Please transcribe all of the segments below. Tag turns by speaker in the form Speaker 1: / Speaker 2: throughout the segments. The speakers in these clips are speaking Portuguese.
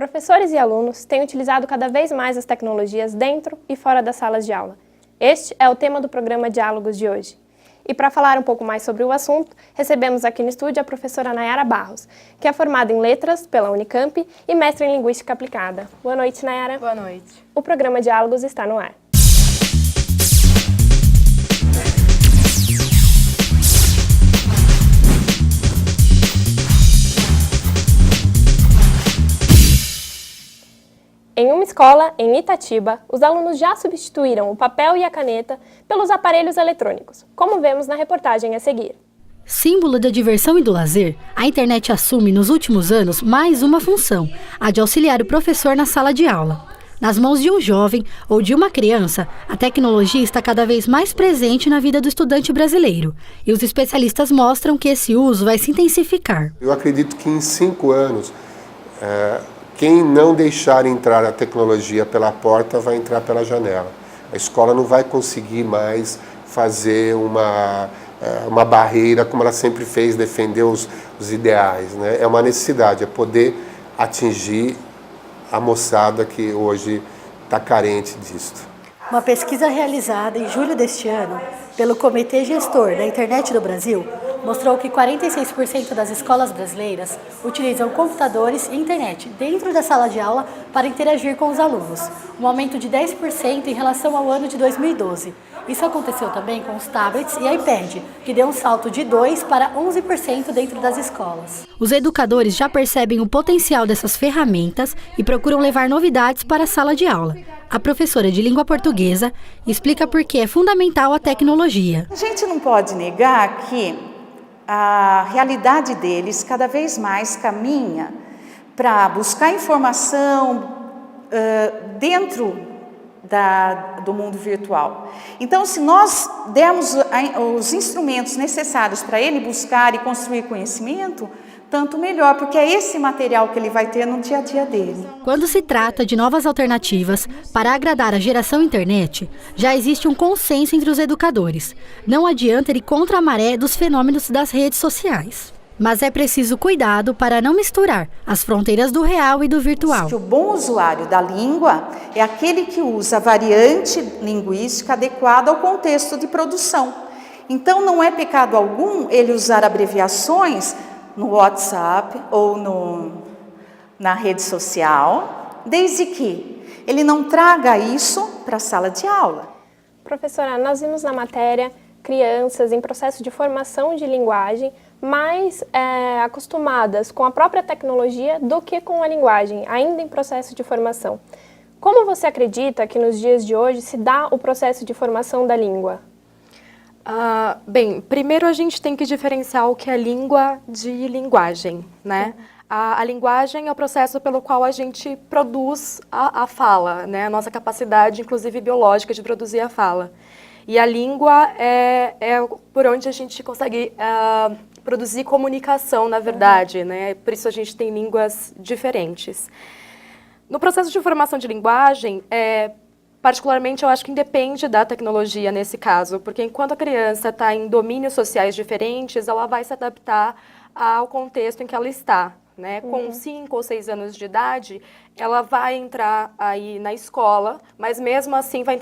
Speaker 1: Professores e alunos têm utilizado cada vez mais as tecnologias dentro e fora das salas de aula. Este é o tema do programa Diálogos de hoje. E para falar um pouco mais sobre o assunto, recebemos aqui no estúdio a professora Nayara Barros, que é formada em Letras pela Unicamp e mestre em Linguística Aplicada. Boa noite, Nayara.
Speaker 2: Boa noite.
Speaker 1: O programa Diálogos está no ar. Em uma escola, em Itatiba, os alunos já substituíram o papel e a caneta pelos aparelhos eletrônicos, como vemos na reportagem a seguir.
Speaker 3: Símbolo da diversão e do lazer, a internet assume nos últimos anos mais uma função, a de auxiliar o professor na sala de aula. Nas mãos de um jovem ou de uma criança, a tecnologia está cada vez mais presente na vida do estudante brasileiro, e os especialistas mostram que esse uso vai se intensificar.
Speaker 4: Eu acredito que em 5 anos, quem não deixar entrar a tecnologia pela porta vai entrar pela janela. A escola não vai conseguir mais fazer uma barreira como ela sempre fez, defender os ideais, né? É uma necessidade, é poder atingir a moçada que hoje está carente disso.
Speaker 5: Uma pesquisa realizada em julho deste ano pelo Comitê Gestor da Internet do Brasil mostrou que 46% das escolas brasileiras utilizam computadores e internet dentro da sala de aula para interagir com os alunos, um aumento de 10% em relação ao ano de 2012. Isso aconteceu também com os tablets e iPad, que deu um salto de 2% para 11% dentro das escolas.
Speaker 3: Os educadores já percebem o potencial dessas ferramentas e procuram levar novidades para a sala de aula. A professora de língua portuguesa explica por que é fundamental a tecnologia.
Speaker 6: A gente não pode negar que a realidade deles cada vez mais caminha para buscar informação dentro do mundo virtual. Então, se nós dermos os instrumentos necessários para ele buscar e construir conhecimento, tanto melhor, porque é esse material que ele vai ter no dia a dia dele.
Speaker 3: Quando se trata de novas alternativas para agradar a geração internet, já existe um consenso entre os educadores. Não adianta ir contra a maré dos fenômenos das redes sociais. Mas é preciso cuidado para não misturar as fronteiras do real e do virtual.
Speaker 6: O bom usuário da língua é aquele que usa a variante linguística adequada ao contexto de produção. Então, não é pecado algum ele usar abreviações no WhatsApp ou na rede social, desde que ele não traga isso para a sala de aula.
Speaker 1: Professora, nós vimos na matéria crianças em processo de formação de linguagem mais acostumadas com a própria tecnologia do que com a linguagem, ainda em processo de formação. Como você acredita que nos dias de hoje se dá o processo de formação da língua?
Speaker 2: Bem, primeiro a gente tem que diferenciar o que é língua de linguagem, né? A linguagem é o processo pelo qual a gente produz a fala, né? A nossa capacidade, inclusive biológica, de produzir a fala. E a língua é por onde a gente consegue produzir comunicação, na verdade, né? Por isso a gente tem línguas diferentes. No processo de formação de linguagem, particularmente, eu acho que independe da tecnologia nesse caso, porque enquanto a criança está em domínios sociais diferentes, ela vai se adaptar ao contexto em que ela está, né? Com 5 ou 6 anos de idade, ela vai entrar aí na escola, mas mesmo assim vai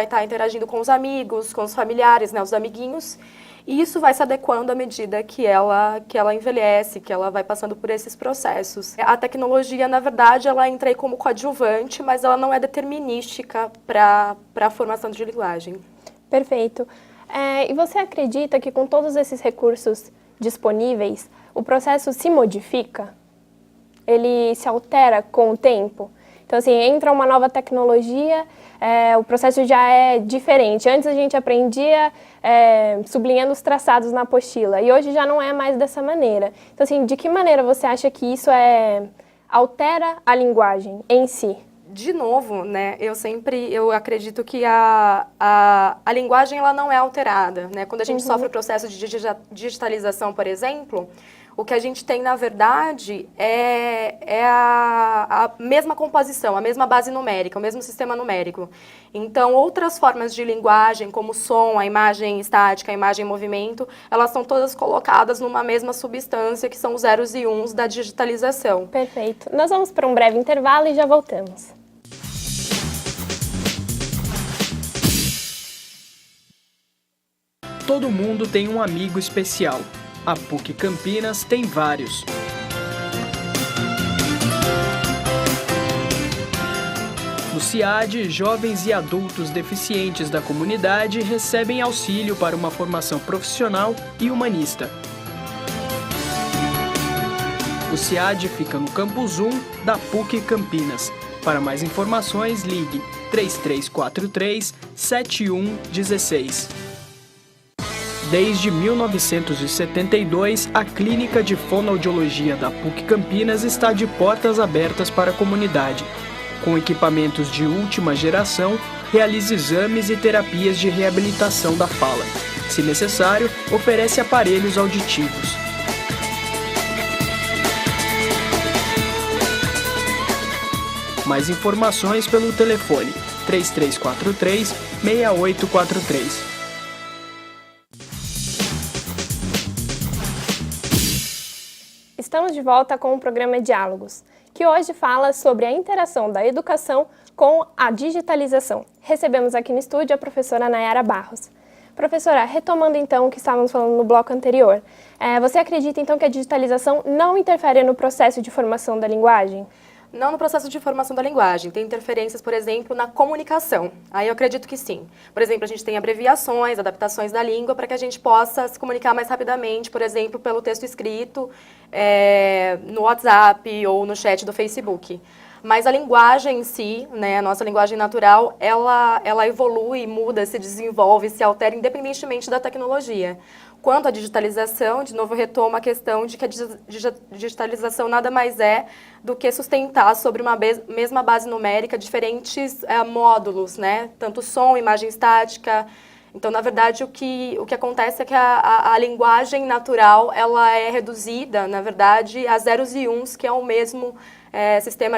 Speaker 2: estar interagindo com os amigos, com os familiares, né? Os amiguinhos, e isso vai se adequando à medida que ela envelhece, que ela vai passando por esses processos. A tecnologia, na verdade, ela entra aí como coadjuvante, mas ela não é determinística para a formação de linguagem.
Speaker 1: Perfeito. E você acredita que com todos esses recursos disponíveis, o processo se modifica? Ele se altera com o tempo? Então, assim, entra uma nova tecnologia, o processo já é diferente. Antes a gente aprendia sublinhando os traçados na apostila, e hoje já não é mais dessa maneira. Então, assim, de que maneira você acha que isso altera a linguagem em si?
Speaker 2: De novo, né, eu acredito que a linguagem ela não é alterada, né? Quando a gente sofre o processo de digitalização, por exemplo, o que a gente tem, na verdade, é a mesma composição, a mesma base numérica, o mesmo sistema numérico. Então, outras formas de linguagem, como o som, a imagem estática, a imagem em movimento, elas são todas colocadas numa mesma substância, que são os zeros e uns da digitalização.
Speaker 1: Perfeito. Nós vamos para um breve intervalo e já voltamos.
Speaker 7: Todo mundo tem um amigo especial. A PUC Campinas tem vários. No CIAD, jovens e adultos deficientes da comunidade recebem auxílio para uma formação profissional e humanista. O CIAD fica no Campus 1 da PUC Campinas. Para mais informações, ligue 3343-7116. Desde 1972, a Clínica de Fonoaudiologia da PUC Campinas está de portas abertas para a comunidade. Com equipamentos de última geração, realiza exames e terapias de reabilitação da fala. Se necessário, oferece aparelhos auditivos. Mais informações pelo telefone 3343-6843.
Speaker 1: Estamos de volta com o programa Diálogos, que hoje fala sobre a interação da educação com a digitalização. Recebemos aqui no estúdio a professora Nayara Barros. Professora, retomando então o que estávamos falando no bloco anterior, você acredita então que a digitalização não interfere no processo de formação da linguagem?
Speaker 2: Não no processo de formação da linguagem, tem interferências, por exemplo, na comunicação. Aí eu acredito que sim. Por exemplo, a gente tem abreviações, adaptações da língua para que a gente possa se comunicar mais rapidamente, por exemplo, pelo texto escrito no WhatsApp ou no chat do Facebook. Mas a linguagem em si, né, a nossa linguagem natural, ela evolui, muda, se desenvolve, se altera independentemente da tecnologia. Quanto à digitalização, de novo retomo a questão de que a digitalização nada mais é do que sustentar sobre uma mesma base numérica diferentes módulos, né? Tanto som, imagem estática. Então, na verdade, o que acontece é que a linguagem natural ela é reduzida, na verdade, a zeros e uns, que é o mesmo sistema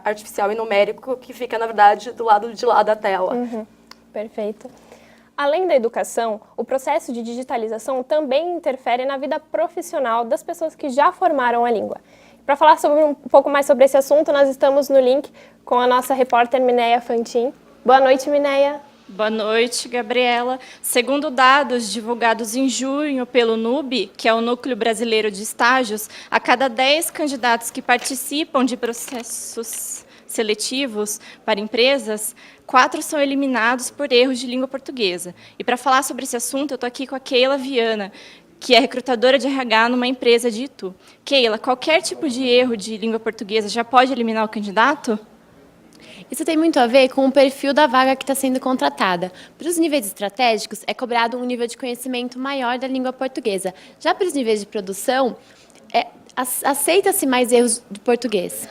Speaker 2: artificial e numérico que fica, na verdade, do lado de lá da tela.
Speaker 1: Uhum. Perfeito. Além da educação, o processo de digitalização também interfere na vida profissional das pessoas que já formaram a língua. Para falar um pouco mais sobre esse assunto, nós estamos no link com a nossa repórter Mineia Fantin. Boa noite, Mineia.
Speaker 8: Boa noite, Gabriela. Segundo dados divulgados em junho pelo NUB, que é o Núcleo Brasileiro de Estágios, a cada 10 candidatos que participam de processos seletivos para empresas, 4 são eliminados por erros de língua portuguesa. E para falar sobre esse assunto, eu estou aqui com a Keila Viana, que é recrutadora de RH numa empresa de Itu. Keila, qualquer tipo de erro de língua portuguesa já pode eliminar o candidato?
Speaker 9: Isso tem muito a ver com o perfil da vaga que está sendo contratada. Para os níveis estratégicos, é cobrado um nível de conhecimento maior da língua portuguesa. Já para os níveis de produção, aceita-se mais erros de português.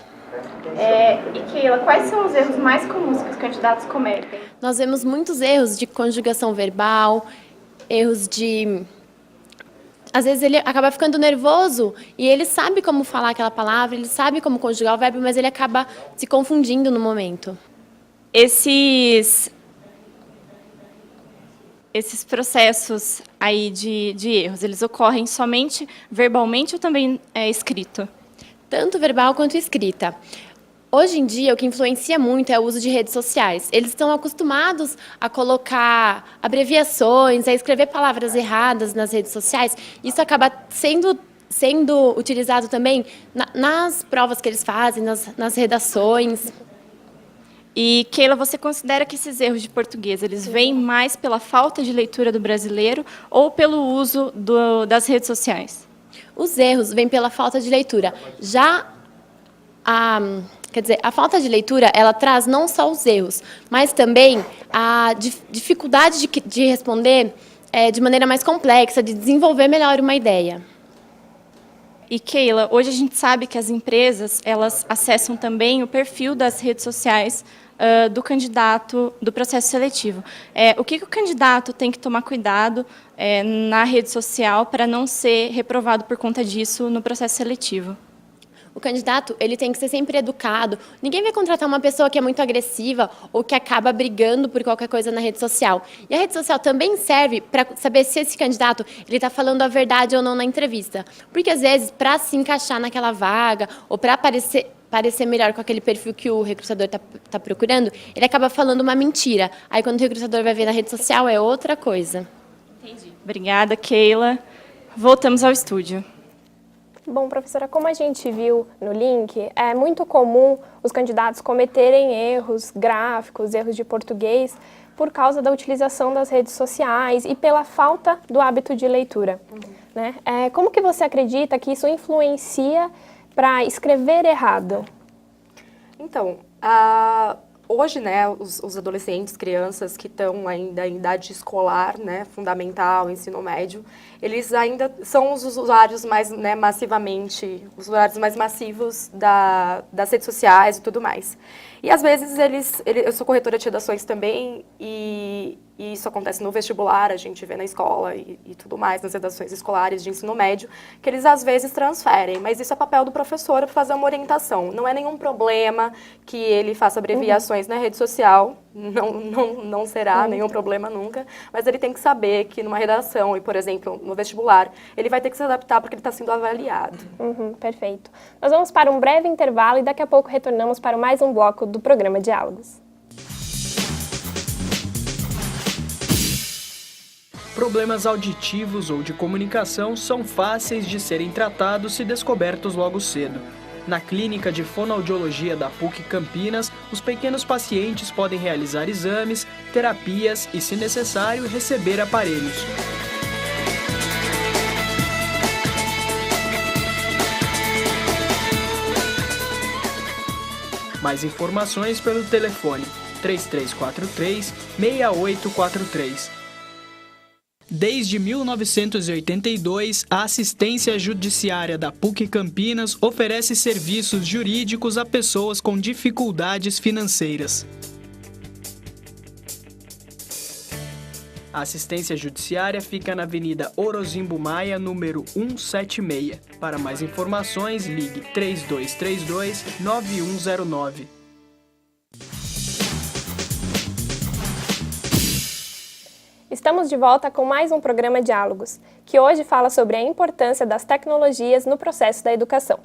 Speaker 8: E Keila, quais são os erros mais comuns que os candidatos cometem?
Speaker 9: Nós vemos muitos erros de conjugação verbal, erros de... Às vezes ele acaba ficando nervoso e ele sabe como falar aquela palavra, ele sabe como conjugar o verbo, mas ele acaba se confundindo no momento.
Speaker 8: Esses processos aí de erros, eles ocorrem somente verbalmente ou também escrito?
Speaker 9: Tanto verbal quanto escrita. Hoje em dia, o que influencia muito é o uso de redes sociais. Eles estão acostumados a colocar abreviações, a escrever palavras erradas nas redes sociais. Isso acaba sendo utilizado também nas provas que eles fazem, nas redações.
Speaker 8: E, Keila, você considera que esses erros de português, eles vêm mais pela falta de leitura do brasileiro ou pelo uso das redes sociais?
Speaker 9: Os erros vêm pela falta de leitura. Já a falta de leitura, ela traz não só os erros, mas também a dificuldade de responder de maneira mais complexa, de desenvolver melhor uma ideia.
Speaker 8: E Keila, hoje a gente sabe que as empresas elas acessam também o perfil das redes sociais do candidato do processo seletivo. O que o candidato tem que tomar cuidado na rede social para não ser reprovado por conta disso no processo seletivo?
Speaker 9: O candidato, ele tem que ser sempre educado. Ninguém vai contratar uma pessoa que é muito agressiva ou que acaba brigando por qualquer coisa na rede social. E a rede social também serve para saber se esse candidato ele está falando a verdade ou não na entrevista. Porque, às vezes, para se encaixar naquela vaga ou para parecer melhor com aquele perfil que o recrutador está procurando, ele acaba falando uma mentira. Aí, quando o recrutador vai ver na rede social, é outra coisa.
Speaker 8: Entendi. Obrigada, Keila. Voltamos ao estúdio.
Speaker 1: Bom, professora, como a gente viu no link, é muito comum os candidatos cometerem erros gráficos, erros de português, por causa da utilização das redes sociais e pela falta do hábito de leitura. Né? Como que você acredita que isso influencia para escrever errado?
Speaker 2: Então, hoje, né, os adolescentes, crianças que estão ainda em idade escolar, né, fundamental, ensino médio, eles ainda são os usuários mais, né, os usuários mais massivos das redes sociais e tudo mais. E às vezes eu sou corretora de redações também e isso acontece no vestibular, a gente vê na escola e tudo mais, nas redações escolares de ensino médio, que eles às vezes transferem, mas isso é papel do professor fazer uma orientação. Não é nenhum problema que ele faça abreviações na rede social, não será nenhum problema nunca, mas ele tem que saber que numa redação e, por exemplo, no vestibular, ele vai ter que se adaptar porque ele está sendo avaliado.
Speaker 1: Perfeito. Nós vamos para um breve intervalo e daqui a pouco retornamos para mais um bloco do programa Diálogos.
Speaker 7: Problemas auditivos ou de comunicação são fáceis de serem tratados se descobertos logo cedo. Na Clínica de Fonoaudiologia da PUC Campinas, os pequenos pacientes podem realizar exames, terapias e, se necessário, receber aparelhos. Mais informações pelo telefone 3343-6843. Desde 1982, a assistência judiciária da PUC Campinas oferece serviços jurídicos a pessoas com dificuldades financeiras. A assistência judiciária fica na Avenida Orozimbo Maia, número 176. Para mais informações, ligue 3232-9109.
Speaker 1: Estamos de volta com mais um programa Diálogos, que hoje fala sobre a importância das tecnologias no processo da educação.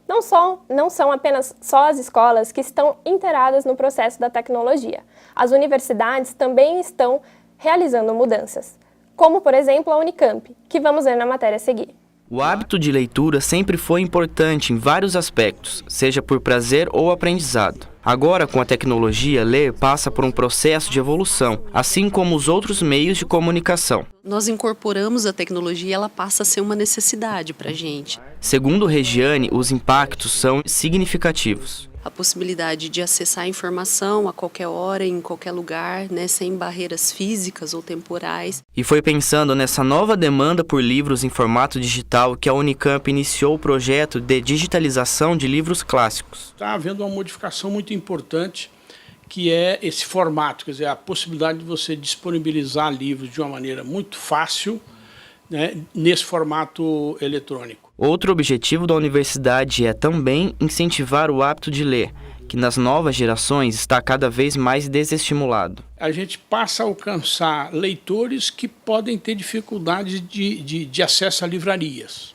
Speaker 1: Não são apenas só as escolas que estão inteiradas no processo da tecnologia. As universidades também estão realizando mudanças, como, por exemplo, a Unicamp, que vamos ver na matéria a seguir.
Speaker 10: O hábito de leitura sempre foi importante em vários aspectos, seja por prazer ou aprendizado. Agora, com a tecnologia, ler passa por um processo de evolução, assim como os outros meios de comunicação.
Speaker 11: Nós incorporamos a tecnologia e ela passa a ser uma necessidade para a gente.
Speaker 10: Segundo Regiane, os impactos são significativos.
Speaker 11: A possibilidade de acessar a informação a qualquer hora, em qualquer lugar, né, sem barreiras físicas ou temporais.
Speaker 10: E foi pensando nessa nova demanda por livros em formato digital que a Unicamp iniciou o projeto de digitalização de livros clássicos.
Speaker 12: Está havendo uma modificação muito importante, que é esse formato, quer dizer, a possibilidade de você disponibilizar livros de uma maneira muito fácil, né, nesse formato eletrônico.
Speaker 10: Outro objetivo da universidade é também incentivar o hábito de ler, que nas novas gerações está cada vez mais desestimulado.
Speaker 12: A gente passa a alcançar leitores que podem ter dificuldade de acesso a livrarias.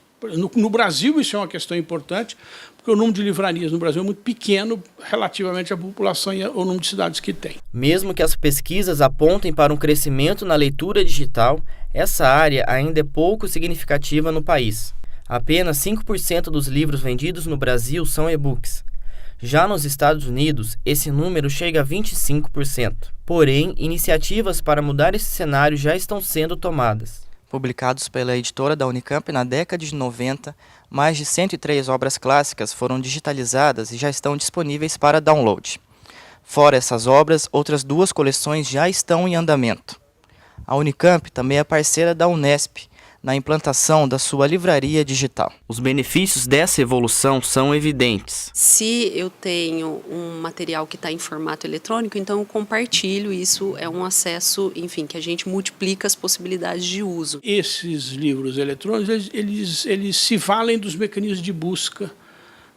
Speaker 12: No Brasil isso é uma questão importante, porque o número de livrarias no Brasil é muito pequeno relativamente à população e ao número de cidades que tem.
Speaker 10: Mesmo que as pesquisas apontem para um crescimento na leitura digital, essa área ainda é pouco significativa no país. Apenas 5% dos livros vendidos no Brasil são e-books. Já nos Estados Unidos, esse número chega a 25%. Porém, iniciativas para mudar esse cenário já estão sendo tomadas. Publicados pela editora da Unicamp na década de 90, mais de 103 obras clássicas foram digitalizadas e já estão disponíveis para download. Fora essas obras, outras 2 coleções já estão em andamento. A Unicamp também é parceira da Unesp, na implantação da sua livraria digital. Os benefícios dessa evolução são evidentes.
Speaker 11: Se eu tenho um material que está em formato eletrônico, então eu compartilho, isso é um acesso, enfim, que a gente multiplica as possibilidades de uso.
Speaker 12: Esses livros eletrônicos, eles se valem dos mecanismos de busca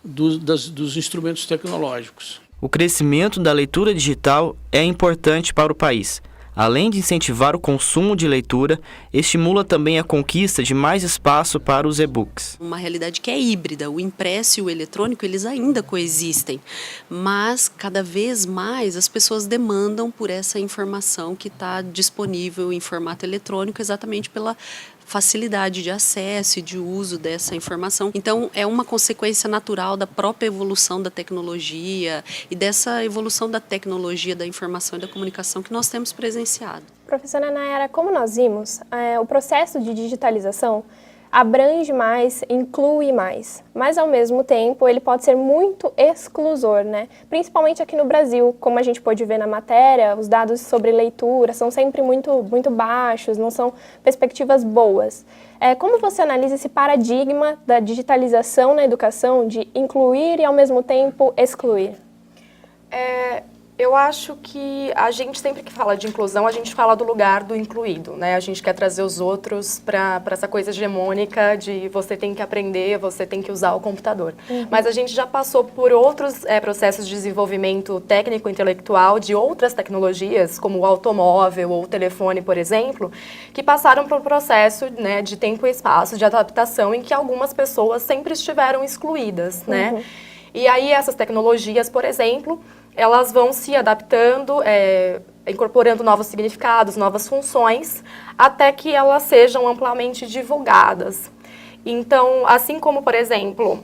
Speaker 12: dos instrumentos tecnológicos.
Speaker 10: O crescimento da leitura digital é importante para o país. Além de incentivar o consumo de leitura, estimula também a conquista de mais espaço para os e-books.
Speaker 11: Uma realidade que é híbrida, o impresso e o eletrônico, eles ainda coexistem, mas cada vez mais as pessoas demandam por essa informação que está disponível em formato eletrônico, exatamente pela facilidade de acesso e de uso dessa informação. Então, é uma consequência natural da própria evolução da tecnologia e dessa evolução da tecnologia da informação e da comunicação que nós temos presenciado.
Speaker 1: Professora Nayara, como nós vimos, o processo de digitalização abrange mais, inclui mais, mas ao mesmo tempo ele pode ser muito exclusor, né? Principalmente aqui no Brasil, como a gente pôde ver na matéria, os dados sobre leitura são sempre muito baixos, não são perspectivas boas. Como você analisa esse paradigma da digitalização na educação, de incluir e ao mesmo tempo excluir?
Speaker 2: Eu acho que a gente sempre que fala de inclusão, a gente fala do lugar do incluído, né? A gente quer trazer os outros para essa coisa hegemônica de você tem que aprender, você tem que usar o computador. Mas a gente já passou por outros processos de desenvolvimento técnico-intelectual de outras tecnologias, como o automóvel ou o telefone, por exemplo, que passaram por um processo, né, de tempo e espaço, de adaptação, em que algumas pessoas sempre estiveram excluídas, né? E aí essas tecnologias, por exemplo, elas vão se adaptando, incorporando novos significados, novas funções, até que elas sejam amplamente divulgadas. Então, assim como, por exemplo,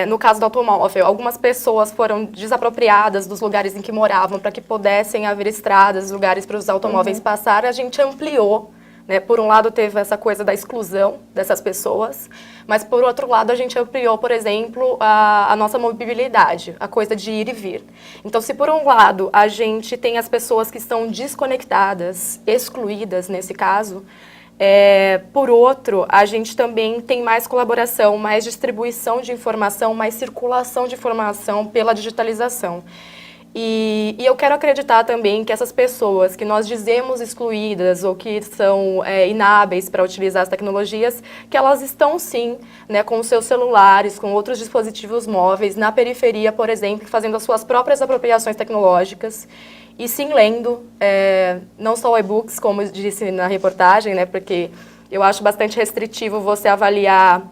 Speaker 2: no caso do automóvel, algumas pessoas foram desapropriadas dos lugares em que moravam para que pudessem haver estradas, lugares para os automóveis passar, a gente ampliou. Né? Por um lado, teve essa coisa da exclusão dessas pessoas, mas, por outro lado, a gente ampliou, por exemplo, a nossa mobilidade, a coisa de ir e vir. Então, se por um lado a gente tem as pessoas que estão desconectadas, excluídas nesse caso, por outro, a gente também tem mais colaboração, mais distribuição de informação, mais circulação de informação pela digitalização. E eu quero acreditar também que essas pessoas que nós dizemos excluídas ou que são inábeis para utilizar as tecnologias, que elas estão sim, né, com os seus celulares, com outros dispositivos móveis, na periferia, por exemplo, fazendo as suas próprias apropriações tecnológicas e sim lendo, não só e-books, como eu disse na reportagem, né, porque eu acho bastante restritivo você avaliar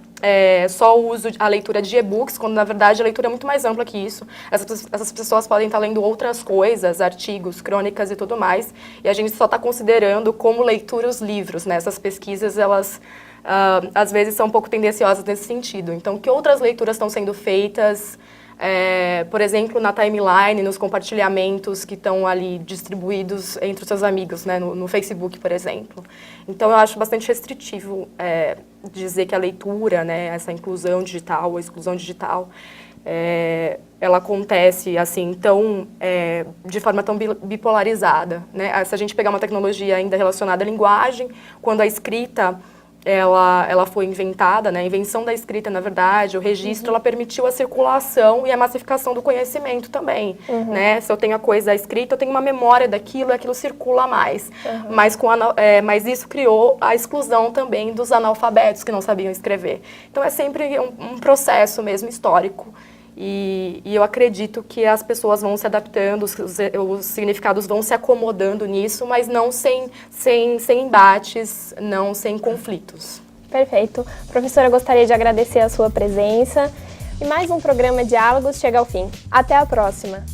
Speaker 2: só o uso, a leitura de e-books, quando na verdade a leitura é muito mais ampla que isso. Essas pessoas podem estar lendo outras coisas, artigos, crônicas e tudo mais, e a gente só está considerando como leitura os livros, né? Essas pesquisas, elas às vezes são um pouco tendenciosas nesse sentido. Então, que outras leituras estão sendo feitas, por exemplo, na timeline, nos compartilhamentos que estão ali distribuídos entre os seus amigos, né, no Facebook, por exemplo. Então, eu acho bastante restritivo dizer que a leitura, né, essa inclusão digital ou exclusão digital, ela acontece assim, de forma tão bipolarizada, né? Se a gente pegar uma tecnologia ainda relacionada à linguagem, quando a escrita ela foi inventada, né? A invenção da escrita, na verdade, o registro, ela permitiu a circulação e a massificação do conhecimento também, né? Se eu tenho a coisa escrita, eu tenho uma memória daquilo e aquilo circula mais. Mas isso criou a exclusão também dos analfabetos que não sabiam escrever. Então, é sempre um processo mesmo histórico. E eu acredito que as pessoas vão se adaptando, os significados vão se acomodando nisso, mas não sem embates, não sem conflitos.
Speaker 1: Perfeito. Professora, gostaria de agradecer a sua presença. E mais um programa Diálogos chega ao fim. Até a próxima!